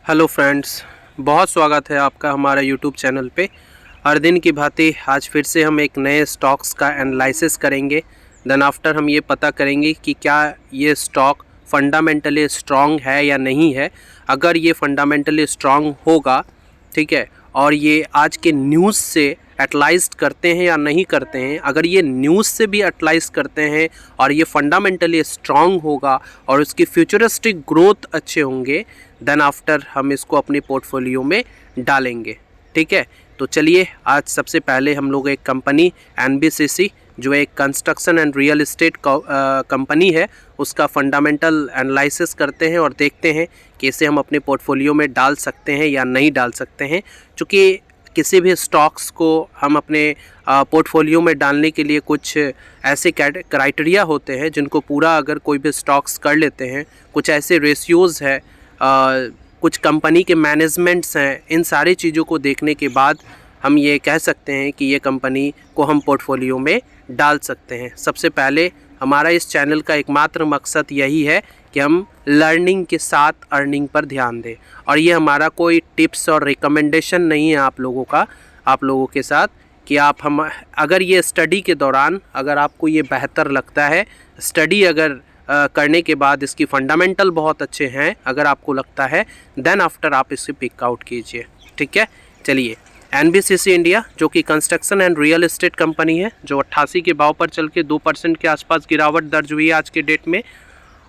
Hello friends, बहुत स्वागत है आपका हमारा यूट्यूब चैनल पे। हर दिन की भांति आज फिर से हम एक नए स्टॉक्स का एनालिसिस करेंगे। देन आफ्टर हम ये पता करेंगे कि क्या ये स्टॉक फंडामेंटली स्ट्रॉन्ग है या नहीं है। अगर ये फंडामेंटली स्ट्रॉन्ग होगा, ठीक है, और ये आज के न्यूज़ से एटलाइज्ड करते हैं या नहीं करते हैं, अगर ये न्यूज़ से भी एटलाइज करते हैं और ये फंडामेंटली स्ट्रॉन्ग होगा और उसकी फ्यूचरिस्टिक ग्रोथ अच्छे होंगे, देन आफ्टर हम इसको अपनी पोर्टफोलियो में डालेंगे। ठीक है, तो चलिए आज सबसे पहले हम लोग एक कंपनी एनबीसीसी जो एक construction and real estate company है उसका फंडामेंटल एनालिसिस करते हैं और देखते हैं कि इसे हम अपने पोर्टफोलियो में डाल सकते हैं या नहीं डाल सकते हैं। चूँकि किसी भी स्टॉक्स को हम अपने पोर्टफोलियो में डालने के लिए कुछ ऐसे क्राइटेरिया होते हैं जिनको पूरा अगर कोई भी स्टॉक्स कर लेते हैं, कुछ ऐसे रेशियोज़ है, कुछ कंपनी के मैनेजमेंट्स हैं, इन सारी चीज़ों को देखने के बाद हम ये कह सकते हैं कि ये कंपनी को हम पोर्टफोलियो में डाल सकते हैं। सबसे पहले हमारा इस चैनल का एकमात्र मकसद यही है कि हम लर्निंग के साथ अर्निंग पर ध्यान दें, और ये हमारा कोई टिप्स और रिकमेंडेशन नहीं है आप लोगों के साथ कि हम अगर ये स्टडी के दौरान अगर आपको ये बेहतर लगता है, स्टडी अगर करने के बाद इसकी फंडामेंटल बहुत अच्छे हैं अगर आपको लगता है, देन आफ्टर आप इसे पिक आउट कीजिए। ठीक है, चलिए एनबीसीसी इंडिया जो कि construction and real estate company है, जो 88 के भाव पर चल के 2% के आसपास गिरावट दर्ज हुई है आज के डेट में।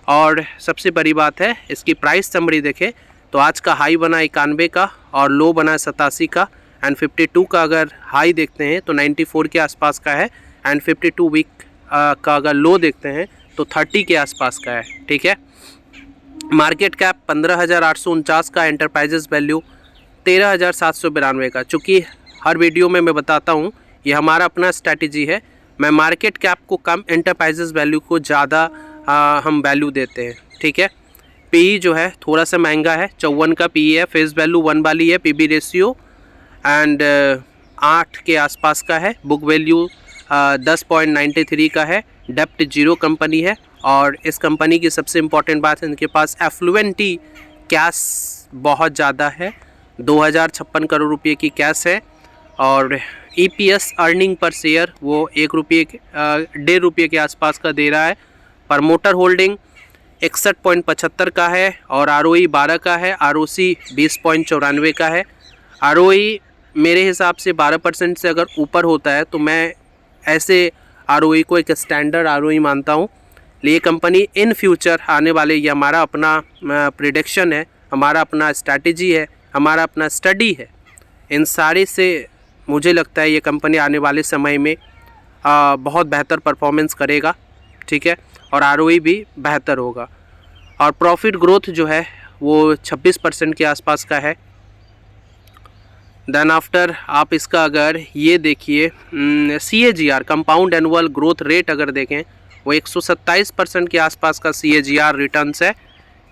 और सबसे बड़ी बात है इसकी प्राइस समरी देखें तो आज का हाई बना 91 का और लो बना 87 का, एंड 52 का अगर हाई देखते हैं तो 94 के आसपास का है, एंड 52 वीक का अगर लो देखते हैं तो 30 के आसपास का है। ठीक है, मार्केट कैप 15,849 का, एंटरप्राइजेस वैल्यू 13,792 का। चूँकि हर वीडियो में मैं बताता हूँ ये हमारा अपना स्ट्रैटेजी है, मैं मार्केट कैप को कम, एंटरप्राइजेस वैल्यू को ज़्यादा हम वैल्यू देते हैं। ठीक है, पीई जो है थोड़ा सा महंगा है, 54 का पीई है, फेस वैल्यू 1 वाली है, पीबी रेशियो एंड 8 के आसपास का है, बुक वैल्यू 10.93 का है, डेप्ट 0 कंपनी है। और इस कंपनी की सबसे इम्पॉर्टेंट बात है इनके पास एफ्लुएंटी कैश बहुत ज़्यादा है, 2056 करोड़ रुपये की कैश है, और ईपीएस अर्निंग पर शेयर वो 1 रुपये के आसपास का दे रहा है। प्रमोटर होल्डिंग 61.75 का है और आरओई 12 का है, आरओसी 20.94 का है। आरओई मेरे हिसाब से 12% से अगर ऊपर होता है तो मैं ऐसे आरओई को एक स्टैंडर्ड आरओई मानता हूँ। ये कंपनी इन फ्यूचर आने वाले, ये हमारा अपना प्रिडिक्शन है, हमारा अपना स्ट्रैटेजी है, हमारा अपना स्टडी है, इन सारे से मुझे लगता है ये कंपनी आने वाले समय में बहुत बेहतर परफॉर्मेंस करेगा। ठीक है, और आरओई भी बेहतर होगा, और प्रॉफिट ग्रोथ जो है वो 26% के आसपास का है। देन आफ्टर आप इसका अगर ये देखिए CAGR compound annual growth rate अगर देखें वो 127% के आसपास का CAGR रिटर्न्स है।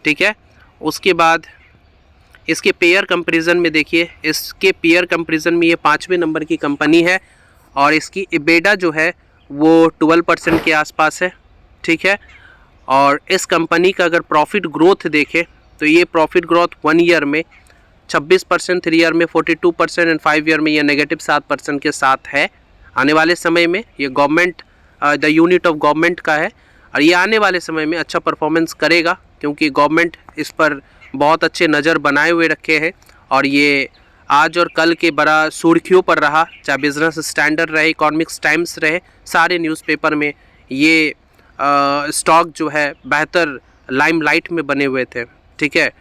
ठीक है, उसके बाद इसके पेयर कंपैरिजन में देखिए, इसके पेयर कंपैरिजन में ये 5वें नंबर की कंपनी है, और इसकी EBITDA जो है वो 12% के आसपास है। ठीक है, और इस कंपनी का अगर प्रॉफिट ग्रोथ देखें तो ये प्रॉफिट ग्रोथ 1 ईयर में 26%, 3 ईयर में 42% एंड 5 ईयर में ये -7% के साथ है। आने वाले समय में ये government the unit of government का है, और ये आने वाले समय में अच्छा परफॉर्मेंस करेगा क्योंकि गवर्नमेंट इस पर बहुत अच्छे नज़र बनाए हुए रखे हैं, और ये आज और कल के बड़ा सुर्खियों पर रहा, चाहे बिजनेस स्टैंडर्ड रहे, इकोनॉमिक्स टाइम्स रहे, सारे न्यूज़पेपर में ये स्टॉक जो है बेहतर लाइमलाइट में बने हुए थे। ठीक है,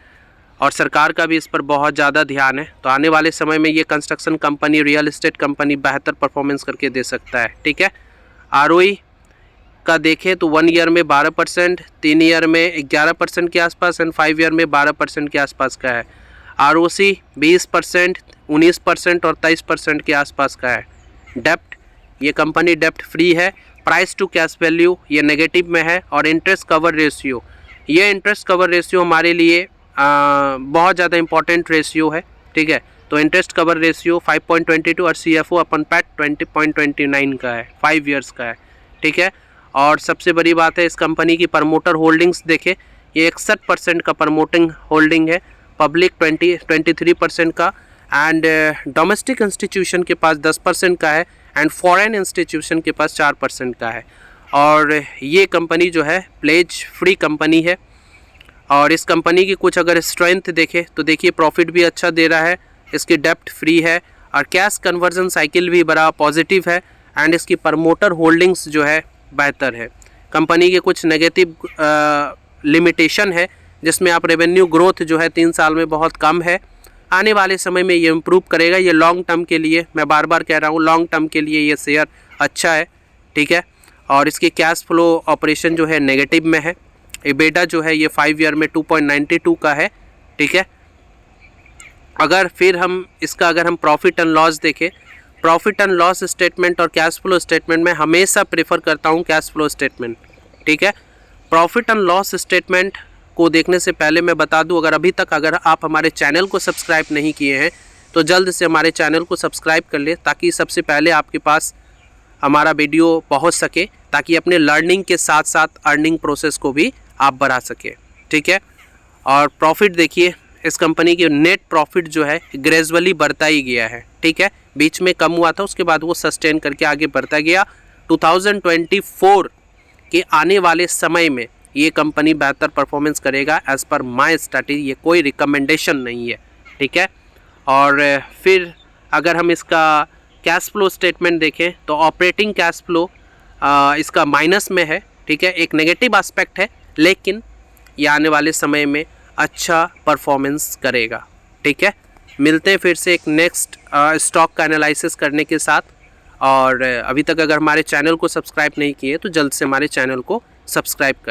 और सरकार का भी इस पर बहुत ज़्यादा ध्यान है, तो आने वाले समय में ये construction company, real estate company बेहतर परफॉर्मेंस करके दे सकता है। ठीक है, आरओई का देखें तो 1 ईयर में 12%, 3 ईयर में 11% के आसपास एंड 5 ईयर में 12% के आसपास का है। आरओसी 20%, 19% और 23% के आसपास का है। डेप्ट, ये कंपनी डेप्ट फ्री है। प्राइस टू कैश वैल्यू ये नेगेटिव में है, और इंटरेस्ट कवर रेशियो, ये इंटरेस्ट कवर रेशियो हमारे लिए बहुत ज़्यादा इंपॉर्टेंट रेशियो है। ठीक है, तो इंटरेस्ट कवर रेशियो 5.22 और CFO अपन पैट 20.29 का है, 5 ईयर्स का है। ठीक है, और सबसे बड़ी बात है इस कंपनी की प्रमोटर होल्डिंग्स देखें, ये 61% का प्रमोटिंग होल्डिंग है। पब्लिक 23% का, एंड डोमेस्टिक इंस्टीट्यूशन के पास 10% का है, एंड फॉरेन इंस्टीट्यूशन के पास 4% का है। और ये कंपनी जो है प्लेज फ्री कंपनी है। और इस कंपनी की कुछ अगर स्ट्रेंथ देखें तो देखिए प्रॉफिट भी अच्छा दे रहा है, इसकी डेप्ट फ्री है, और कैश कन्वर्जन साइकिल भी बड़ा पॉजिटिव है, एंड इसकी प्रमोटर होल्डिंग्स जो है बेहतर है। कंपनी के कुछ नेगेटिव लिमिटेशन है, जिसमें आप रेवेन्यू ग्रोथ जो है 3 साल में बहुत कम है। आने वाले समय में ये इम्प्रूव करेगा। ये लॉन्ग टर्म के लिए, मैं बार बार कह रहा हूँ, लॉन्ग टर्म के लिए ये शेयर अच्छा है, ठीक है। और इसकी कैश फ्लो ऑपरेशन जो है नेगेटिव में है। एबिटा जो है ये 5 ईयर में 2.92 का है, ठीक है। अगर फिर हम इसका अगर हम प्रॉफिट एंड लॉस देखें, प्रॉफिट एंड लॉस स्टेटमेंट और कैश फ्लो स्टेटमेंट में हमेशा प्रेफर करता हूँ कैश फ्लो स्टेटमेंट, ठीक है। प्रॉफिट एंड लॉस स्टेटमेंट को देखने से पहले मैं बता दूं, अगर आप हमारे चैनल को सब्सक्राइब नहीं किए हैं तो जल्द से हमारे चैनल को सब्सक्राइब कर लें, ताकि सबसे पहले आपके पास हमारा वीडियो पहुंच सके, ताकि अपने लर्निंग के साथ साथ अर्निंग प्रोसेस को भी आप बढ़ा सके, ठीक है। और प्रॉफिट देखिए, इस कंपनी की नेट प्रॉफिट जो है ग्रेजुअली बढ़ता ही गया है, ठीक है। बीच में कम हुआ था, उसके बाद वो सस्टेन करके आगे बढ़ता गया। 2024 के आने वाले समय में ये कंपनी बेहतर परफॉर्मेंस करेगा एज़ पर माय स्टडी, ये कोई रिकमेंडेशन नहीं है, ठीक है। और फिर अगर हम इसका कैश फ्लो स्टेटमेंट देखें तो ऑपरेटिंग कैश फ्लो इसका माइनस में है, ठीक है। एक नेगेटिव एस्पेक्ट है, लेकिन ये आने वाले समय में अच्छा परफॉर्मेंस करेगा, ठीक है। मिलते हैं फिर से एक नेक्स्ट स्टॉक का एनालिसिस करने के साथ। और अभी तक अगर हमारे चैनल को सब्सक्राइब नहीं किए तो जल्द से हमारे चैनल को सब्सक्राइब कर